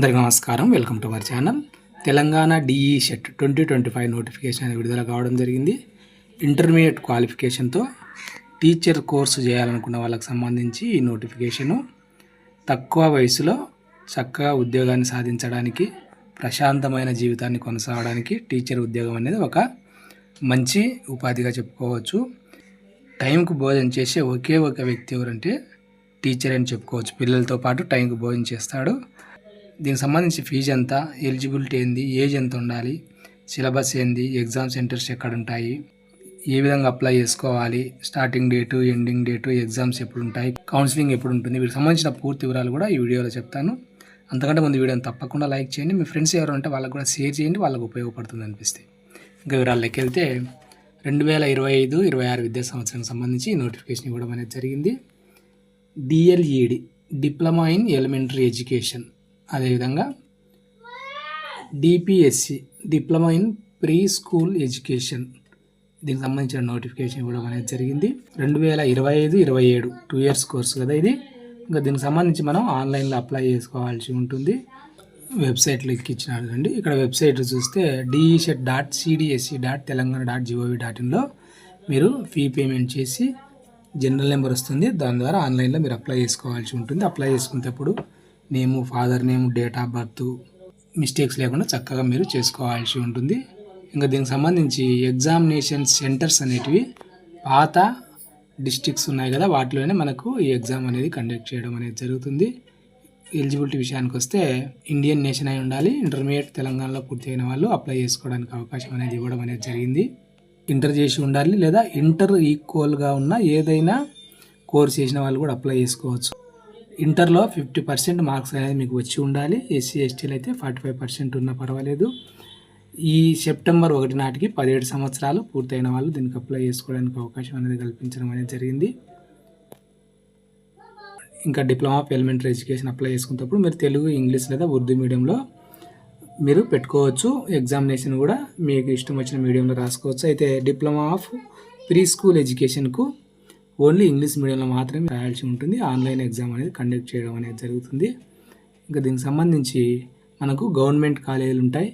అందరికీ నమస్కారం. Welcome to our channel. Telangana DE set 2025 notification విడుదల కావడం జరిగింది. ఇంటర్మీడియట్ క్వాలిఫికేషన్తో టీచర్ కోర్సు చేయాలనుకున్న వాళ్ళకి సంబంధించి ఈ నోటిఫికేషను తక్కువ వయసులో చక్కగా ఉద్యోగాన్ని సాధించడానికి, ప్రశాంతమైన జీవితాన్ని కొనసాగడానికి టీచర్ ఉద్యోగం అనేది ఒక మంచి ఉపాధిగా చెప్పుకోవచ్చు. టైంకు భోజనం చేసే ఒకే ఒక వ్యక్తి ఎవరంటే టీచర్ అని చెప్పుకోవచ్చు. పిల్లలతో పాటు టైంకు భోజనం చేస్తాడు. దీనికి సంబంధించి ఫీజు ఎంత, ఎలిజిబిలిటీ ఏంది, ఏజ్ ఎంత ఉండాలి, సిలబస్ ఏంది, ఎగ్జామ్ సెంటర్స్ ఎక్కడ ఉంటాయి, ఏ విధంగా అప్లై చేసుకోవాలి, starting date, ending date, exams ఎప్పుడు ఉంటాయి, కౌన్సిలింగ్ ఎప్పుడు ఉంటుంది, వీటికి సంబంధించిన పూర్తి వివరాలు కూడా ఈ వీడియోలో చెప్తాను. అంతకంటే ముందు వీడియోని తప్పకుండా లైక్ చేయండి. మీ ఫ్రెండ్స్ ఎవరు ఉంటే వాళ్ళకు కూడా షేర్ చేయండి, వాళ్ళకు ఉపయోగపడుతుంది అనిపిస్తే. ఇంకా వివరాల్లోకి వెళ్తే 2025-26 విద్యా సంవత్సరానికి సంబంధించి నోటిఫికేషన్ ఇవ్వడం అనేది జరిగింది. DLED diploma in elementary education, అదేవిధంగా DPSC diploma in pre school education, దీనికి సంబంధించిన నోటిఫికేషన్ ఇవ్వడం అనేది జరిగింది. 2025-27 2 years కోర్సు కదా ఇది. ఇంకా దీనికి సంబంధించి మనం ఆన్లైన్లో అప్లై చేసుకోవాల్సి ఉంటుంది. వెబ్సైట్ లింక్ ఇచ్చినాడు అండి. ఇక్కడ వెబ్సైట్ చూస్తే deset.cdse.telangana.gov.in మీరు ఫీ పేమెంట్ చేసి జనరల్ నెంబర్ వస్తుంది. దాని ద్వారా ఆన్లైన్లో మీరు అప్లై చేసుకోవాల్సి ఉంటుంది. అప్లై చేసుకునేటప్పుడు name, father name, date of birth mistakes లేకుండా చక్కగా మీరు చేసుకోవాల్సి ఉంటుంది. ఇంకా దీనికి సంబంధించి ఎగ్జామినేషన్ సెంటర్స్ అనేటివి పాత డిస్ట్రిక్ట్స్ ఉన్నాయి కదా, వాటిలోనే మనకు ఈ ఎగ్జామ్ అనేది కండక్ట్ చేయడం అనేది జరుగుతుంది. ఎలిజిబిలిటీ విషయానికి వస్తే ఇండియన్ నేషన్ అయి ఉండాలి. ఇంటర్మీడియట్ తెలంగాణలో పూర్తి అయిన వాళ్ళు అప్లై చేసుకోవడానికి అవకాశం అనేది ఇవ్వడం అనేది జరిగింది. ఇంటర్ చేసి ఉండాలి, లేదా ఇంటర్ ఈక్వల్గా ఉన్న ఏదైనా కోర్స్ చేసిన వాళ్ళు కూడా అప్లై చేసుకోవచ్చు. ఇంటర్లో 50% మార్క్స్ అనేది మీకు వచ్చి ఉండాలి. ఎస్సీ ఎస్టీలు అయితే 45% ఉన్నా పర్వాలేదు. ఈ సెప్టెంబర్ 1 నాటికి 17 సంవత్సరాలు పూర్తయిన వాళ్ళు దీనికి అప్లై చేసుకోవడానికి అవకాశం అనేది కల్పించడం అనేది జరిగింది. ఇంకా diploma of elementary education apply చేసుకున్నప్పుడు మీరు తెలుగు, ఇంగ్లీష్ లేదా ఉర్దూ మీడియంలో మీరు పెట్టుకోవచ్చు. ఎగ్జామినేషన్ కూడా మీకు ఇష్టం వచ్చిన మీడియంలో రాసుకోవచ్చు. అయితే డిప్లొమా ఆఫ్ ప్రీ స్కూల్ ఎడ్యుకేషన్కు ఓన్లీ ఇంగ్లీష్ మీడియంలో మాత్రమే రాయాల్సి ఉంటుంది. ఆన్లైన్ ఎగ్జామ్ అనేది కండక్ట్ చేయడం అనేది జరుగుతుంది. ఇంకా దీనికి సంబంధించి మనకు గవర్నమెంట్ కాలేజీలు ఉంటాయి,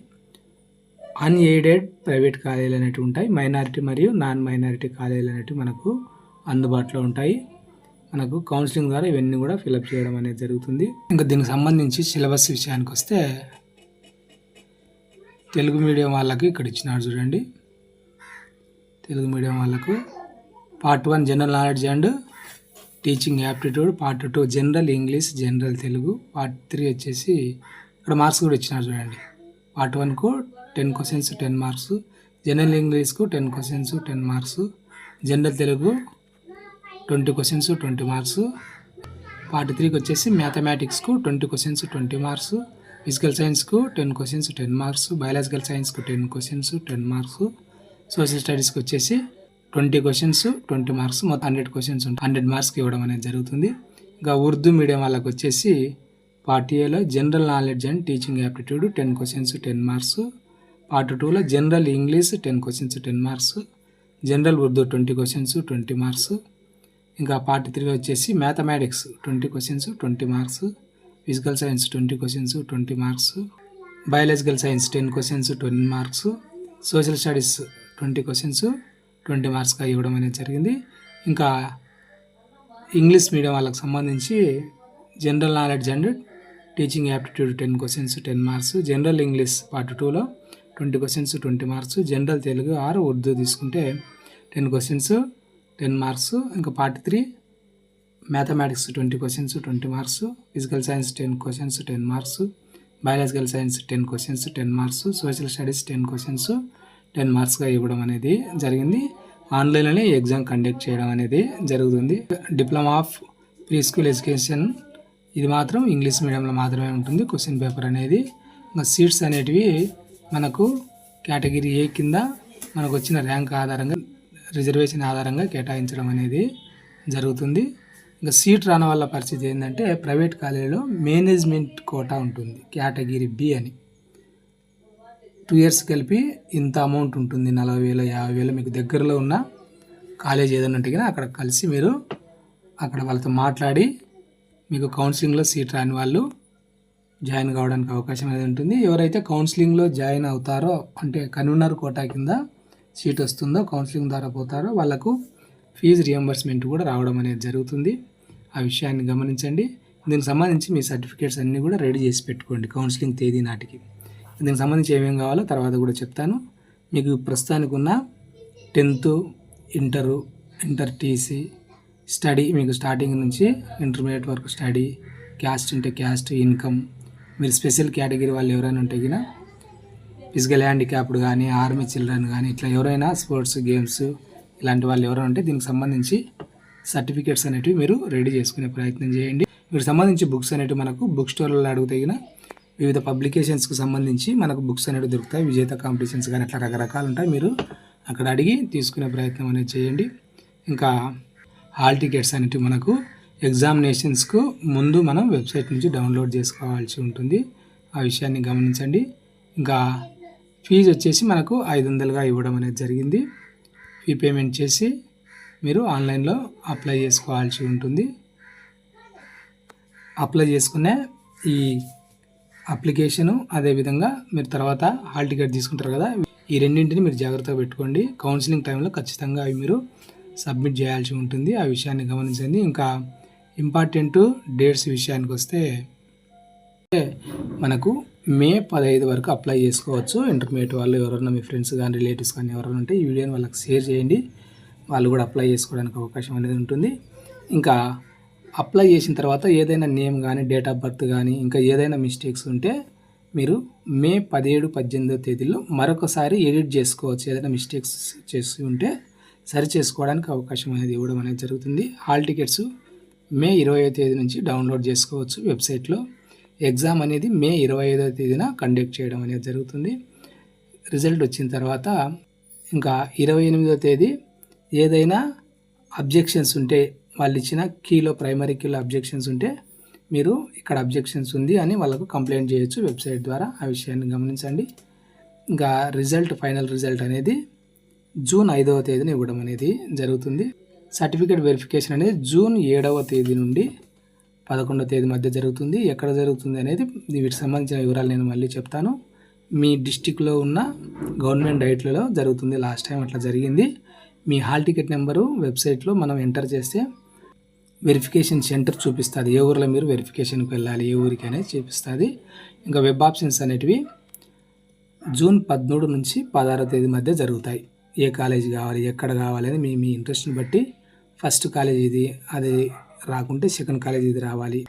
అన్ఎయిడెడ్ ప్రైవేట్ కాలేజీలు అనేవి ఉంటాయి, మైనారిటీ మరియు నాన్ మైనారిటీ కాలేజీలు అనేవి మనకు అందుబాటులో ఉంటాయి. మనకు కౌన్సిలింగ్ ద్వారా ఇవన్నీ కూడా ఫిలప్ చేయడం అనేది జరుగుతుంది. ఇంకా దీనికి సంబంధించి సిలబస్ విషయానికి వస్తే తెలుగు మీడియం వాళ్ళకి ఇక్కడ ఇచ్చినారు చూడండి. తెలుగు మీడియం వాళ్ళకు part 1 general knowledge and teaching aptitude, part 2 general English, general Telugu, part 3 వచ్చేసి ఇక్కడ మార్క్స్ కూడా ఇచ్చినారు చూడండి. పార్ట్ 1కు 10 questions 10 మార్క్స్, జనరల్ ఇంగ్లీష్కు 10 questions 10 marks, general Telugu 20 questions 20 marks, part 3కి వచ్చేసి మ్యాథమెటిక్స్కు 20 questions 20 మార్క్స్, ఫిజికల్ సైన్స్కు 10 questions 10 మార్క్స్, బయాలజికల్ సైన్స్కు 10 questions 10 మార్క్స్, సోషల్ స్టడీస్కి వచ్చేసి 20 questions 20 మార్క్స్, మొత్తం 100 questions 100 మార్క్స్కి ఇవ్వడం అనేది జరుగుతుంది. ఇంకా ఉర్దూ మీడియం వాళ్ళకి వచ్చేసి పార్ట్ ఏలో general knowledge and teaching aptitude 10 questions 10 marks, part 2లో general English 10 questions 10 marks, general Urdu 20 questions 20 marks, ఇంకా పార్ట్ 3 వచ్చేసి mathematics 20 questions 20 marks, physical science 20 questions 20 marks, biological science 10 questions 10 marks, social studies 20 questions 20 మార్క్స్గా ఇవ్వడం అనేది జరిగింది. ఇంకా English medium వాళ్ళకి సంబంధించి general knowledge and teaching aptitude 10 questions 10 marks, general English part 2లో 20 questions 20 marks, general Telugu or Urdu తీసుకుంటే 10 questions 10 మార్క్స్, ఇంకా part 3 mathematics 20 questions 20 marks, physical science 10 questions 10 marks, biological science 10 questions 10 marks, social studies 10 questions 10 మార్క్స్గా ఇవ్వడం అనేది జరిగింది. ఆన్లైన్లోనే exam conduct చేయడం అనేది జరుగుతుంది. Diploma of pre school education ఇది మాత్రం ఇంగ్లీష్ మీడియంలో మాత్రమే ఉంటుంది క్వశ్చన్ పేపర్ అనేది. ఇంకా సీట్స్ అనేటివి మనకు కేటగిరీ ఏ కింద మనకు వచ్చిన ర్యాంక్ ఆధారంగా, రిజర్వేషన్ ఆధారంగా కేటాయించడం అనేది జరుగుతుంది. ఇంకా సీట్ రాని వాళ్ళ పరిస్థితి ఏంటంటే ప్రైవేట్ కాలేజీలో మేనేజ్మెంట్ కోటా ఉంటుంది కేటగిరీ బి అని. 2 years కలిపి ఇంత అమౌంట్ ఉంటుంది, 40,000 50,000. మీకు దగ్గరలో ఉన్న కాలేజ్ ఏదైనా ఉంటే కానీ అక్కడ కలిసి మీరు అక్కడ వాళ్ళతో మాట్లాడి మీకు కౌన్సిలింగ్లో సీట్ రాని వాళ్ళు జాయిన్ కావడానికి అవకాశం అనేది ఉంటుంది. ఎవరైతే కౌన్సిలింగ్లో జాయిన్ అవుతారో అంటే కన్వీనర్ కోటా కింద సీట్ వస్తుందో కౌన్సిలింగ్ ద్వారా పోతారో వాళ్ళకు ఫీజు రియంబర్స్మెంట్ కూడా రావడం అనేది జరుగుతుంది. ఆ విషయాన్ని గమనించండి. దీనికి సంబంధించి మీ సర్టిఫికేట్స్ అన్నీ కూడా రెడీ చేసి పెట్టుకోండి కౌన్సిలింగ్ తేదీ నాటికి. దీనికి సంబంధించి ఏమేమి కావాలో తర్వాత కూడా చెప్తాను. మీకు ప్రస్తుతానికి ఉన్న 10th ఇంటర్ టీసీ స్టడీ మీకు స్టార్టింగ్ నుంచి ఇంటర్మీడియట్ వరకు స్టడీ, క్యాస్ట్ ఉంటే క్యాస్ట్, ఇన్కమ్, మీరు స్పెషల్ కేటగిరీ వాళ్ళు ఎవరైనా ఉంటే కినా ఫిజికల్ హ్యాండిక్యాప్డ్ కానీ, ఆర్మీ చిల్డ్రన్ కానీ, ఇట్లా ఎవరైనా స్పోర్ట్స్ గేమ్స్ ఇలాంటి వాళ్ళు ఎవరైనా ఉంటే దీనికి సంబంధించి సర్టిఫికేట్స్ అనేటివి మీరు రెడీ చేసుకునే ప్రయత్నం చేయండి. వీటికి సంబంధించి బుక్స్ అనేటివి మనకు బుక్ స్టోర్లలో అడుగుతగిన వివిధ పబ్లికేషన్స్కి సంబంధించి మనకు బుక్స్ అనేవి దొరుకుతాయి. విజేత కాంపిటీషన్స్ కానీ అట్లా రకరకాలు ఉంటాయి. మీరు అక్కడ అడిగి తీసుకునే ప్రయత్నం అనేది చేయండి. ఇంకా హాల్ టికెట్స్ అనేటివి మనకు ఎగ్జామినేషన్స్కు ముందు మనం వెబ్సైట్ నుంచి డౌన్లోడ్ చేసుకోవాల్సి ఉంటుంది. ఆ విషయాన్ని గమనించండి. ఇంకా ఫీజు వచ్చేసి మనకు 500గా ఇవ్వడం అనేది జరిగింది. ఫీ పేమెంట్ చేసి మీరు ఆన్లైన్లో అప్లై చేసుకోవాల్సి ఉంటుంది. అప్లై చేసుకునే ఈ అప్లికేషను అదేవిధంగా మీరు తర్వాత హాల్ టికెట్ తీసుకుంటారు కదా, ఈ రెండింటిని మీరు జాగ్రత్తగా పెట్టుకోండి. కౌన్సిలింగ్ టైంలో ఖచ్చితంగా అవి మీరు సబ్మిట్ చేయాల్సి ఉంటుంది. ఆ విషయాన్ని గమనించండి. ఇంకా ఇంపార్టెంట్ డేట్స్ విషయానికి వస్తే మనకు మే 15 వరకు అప్లై చేసుకోవచ్చు. ఇంటర్మీడియట్ వాళ్ళు ఎవరైనా మీ ఫ్రెండ్స్ కానీ రిలేటివ్స్ కానీ ఎవరైనా ఉంటే ఈ వీడియోని వాళ్ళకి షేర్ చేయండి. వాళ్ళు కూడా అప్లై చేసుకోవడానికి అవకాశం అనేది ఉంటుంది. ఇంకా అప్లై చేసిన తర్వాత ఏదైనా నేమ్ కానీ డేట్ ఆఫ్ బర్త్ కానీ ఇంకా ఏదైనా మిస్టేక్స్ ఉంటే మీరు మే 17, 18వ తేదీలో మరొకసారి ఎడిట్ చేసుకోవచ్చు. ఏదైనా మిస్టేక్స్ చేసి ఉంటే సరి చేసుకోవడానికి అవకాశం అనేది ఇవ్వడం అనేది జరుగుతుంది. హాల్ టికెట్స్ మే 20వ తేదీ నుంచి డౌన్లోడ్ చేసుకోవచ్చు వెబ్సైట్లో. ఎగ్జామ్ అనేది మే 25వ తేదీన కండక్ట్ చేయడం అనేది జరుగుతుంది. రిజల్ట్ వచ్చిన తర్వాత ఇంకా 28వ తేదీ ఏదైనా అబ్జెక్షన్స్ ఉంటే వాళ్ళు ఇచ్చిన కీలో ప్రైమరీ కీలో అబ్జెక్షన్స్ ఉంటే మీరు ఇక్కడ అబ్జెక్షన్స్ ఉంది అని వాళ్ళకు కంప్లైంట్ చేయొచ్చు వెబ్సైట్ ద్వారా. ఆ విషయాన్ని గమనించండి. ఇంకా ఫైనల్ రిజల్ట్ అనేది జూన్ 5వ తేదీన ఇవ్వడం అనేది జరుగుతుంది. సర్టిఫికేట్ వెరిఫికేషన్ అనేది జూన్ 7వ తేదీ నుండి 11వ తేదీ మధ్య జరుగుతుంది. ఎక్కడ జరుగుతుంది అనేది వీటికి సంబంధించిన వివరాలు నేను మళ్ళీ చెప్తాను. మీ డిస్టిక్లో ఉన్న గవర్నమెంట్ డైట్లలో జరుగుతుంది. లాస్ట్ టైం అట్లా జరిగింది. మీ హాల్ టికెట్ నెంబరు వెబ్సైట్లో మనం ఎంటర్ చేస్తే వెరిఫికేషన్ సెంటర్ చూపిస్తుంది. ఏ ఊరిలో మీరు వెరిఫికేషన్కి వెళ్ళాలి, ఏ ఊరికి అనేది చూపిస్తుంది. ఇంకా వెబ్ ఆప్షన్స్ అనేటివి జూన్ 13 నుంచి 16వ తేదీ మధ్య జరుగుతాయి. ఏ కాలేజీ కావాలి, ఎక్కడ కావాలి అని మీ ఇంట్రెస్ట్ని బట్టి ఫస్ట్ కాలేజ్ ఇది, అది రాకుంటే సెకండ్ కాలేజ్ ఇది రావాలి.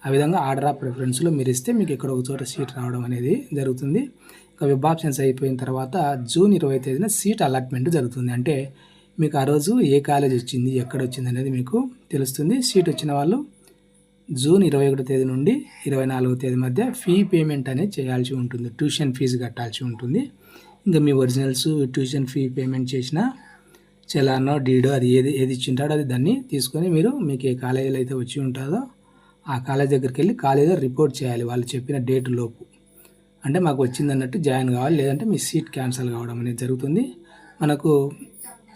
ఆ విధంగా ఆర్డర్ ఆఫ్ ప్రిఫరెన్స్లో మీరు ఇస్తే మీకు ఎక్కడ ఒక చోట సీట్ రావడం అనేది జరుగుతుంది. ఇంకా వెబ్ ఆప్షన్స్ అయిపోయిన తర్వాత జూన్ 20వ తేదీన సీట్ అలాట్మెంట్ జరుగుతుంది. అంటే మీకు ఆ రోజు ఏ కాలేజ్ వచ్చింది, ఎక్కడ వచ్చింది అనేది మీకు తెలుస్తుంది. సీట్ వచ్చిన వాళ్ళు జూన్ 21వ తేదీ నుండి 24వ తేదీ మధ్య ఫీ పేమెంట్ అనేది చేయాల్సి ఉంటుంది. ట్యూషన్ ఫీజు కట్టాల్సి ఉంటుంది. ఇంకా మీ ఒరిజినల్స్ ట్యూషన్ ఫీ పేమెంట్ చేసిన చలానో డీడో అది ఏది ఇచ్చింటాడో అది దాన్ని తీసుకొని మీరు మీకు ఏ కాలేజీలో అయితే వచ్చి ఉంటుందో ఆ కాలేజ్ దగ్గరికి వెళ్ళి కాలేజీలో రిపోర్ట్ చేయాలి వాళ్ళు చెప్పిన డేట్ లోపు. అంటే మాకు వచ్చింది అన్నట్టు జాయిన్ కావాలి, లేదంటే మీ సీట్ క్యాన్సిల్ కావడం అనేది జరుగుతుంది. మనకు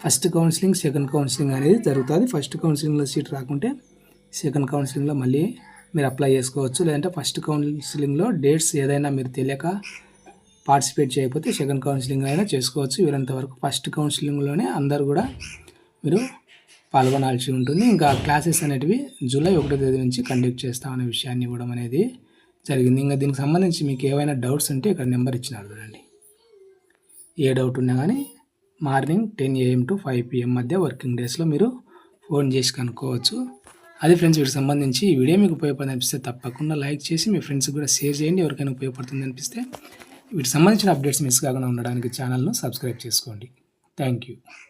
ఫస్ట్ కౌన్సిలింగ్, సెకండ్ కౌన్సిలింగ్ అనేది జరుగుతుంది. ఫస్ట్ కౌన్సిలింగ్లో సీట్ రాకుంటే సెకండ్ కౌన్సిలింగ్లో మళ్ళీ మీరు అప్లై చేసుకోవచ్చు. లేదంటే ఫస్ట్ కౌన్సిలింగ్లో డేట్స్ ఏదైనా మీరు తెలియక పార్టిసిపేట్ చేయకపోతే సెకండ్ కౌన్సిలింగ్ అయినా చేసుకోవచ్చు. వీరంత వరకు ఫస్ట్ కౌన్సిలింగ్లోనే అందరూ కూడా మీరు పాల్గొనాల్సి ఉంటుంది. ఇంకా క్లాసెస్ అనేటివి జూలై 1వ తేదీ నుంచి కండక్ట్ చేస్తామనే విషయాన్ని ఇవ్వడం అనేది జరిగింది. ఇంకా దీనికి సంబంధించి మీకు ఏవైనా డౌట్స్ ఉంటే ఇక్కడ నెంబర్ ఇచ్చినారు చూడండి. ఏ డౌట్ ఉన్నా కానీ మార్నింగ్ 10 AM to 5 PM మధ్య వర్కింగ్ డేస్లో మీరు ఫోన్ చేసి కనుక్కోవచ్చు. అదే ఫ్రెండ్స్, వీటికి సంబంధించి ఈ వీడియో మీకు ఉపయోగపడుతుంది అనిపిస్తే తప్పకుండా లైక్ చేసి మీ ఫ్రెండ్స్కి కూడా షేర్ చేయండి. ఎవరికైనా ఉపయోగపడుతుంది అనిపిస్తే వీటికి సంబంధించిన అప్డేట్స్ మిస్ కాకుండా ఉండడానికి ఛానల్ను సబ్స్క్రైబ్ చేసుకోండి. Thank you.